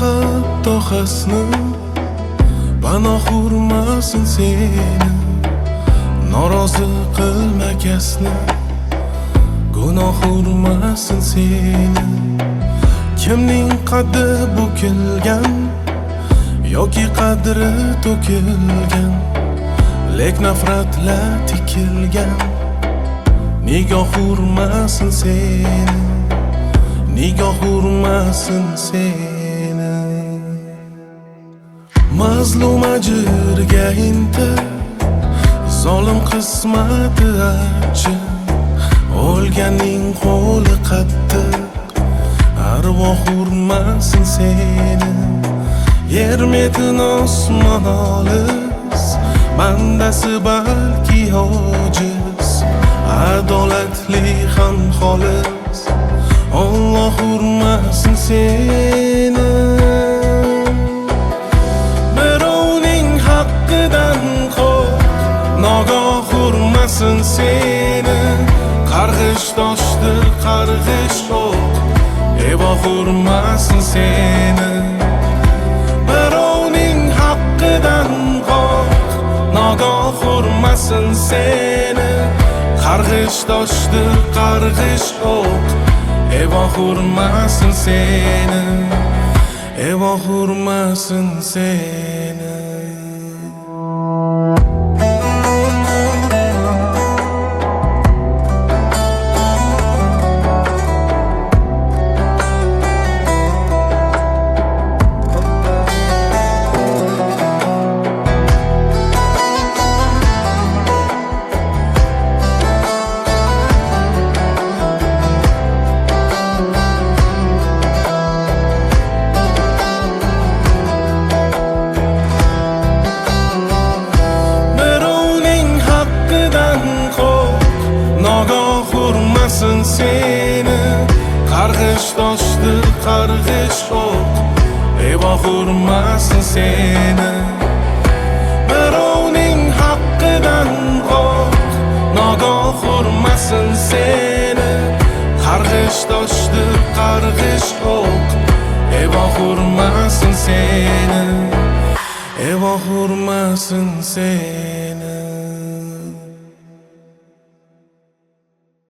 hatto hasni panoh urmasin seni, norozi qilma kasni, gunoh urmasin seni. Kimning qaddi bukilgan yoki qadri to'kilgan, lek nafratla tikilgan, nigoh urmasin seni, nigoh urmasin seni. Mazlum ajrga intil, zolim qismati achchiq, o'lganning qo'li qattiq, arvoh urmasin seni. Yer metin osmon olis, bandasi balki ojiz, adolatli ham xolis, Alloh urmasin seni. Birovning haqqidan qo'rq, nogoh urmasin seni. Qarg'ish toshdir, qarg'ish o'q, evoh urmasin seni. Birovning haqqidan qo'rq, nogoh urmasin seni. Qarg'ish toshdir, qarg'ish o'q, evoh urmasin seni, evoh urmasin seni. Seni qarg'ish toshdir, qarg'ish o'q, evoh urmasin seni. Birovning haqqidan qo'rq, nogoh urmasin seni. Qarg'ish toshdir, qarg'ish o'q, evoh urmasin seni, evoh urmasin seni.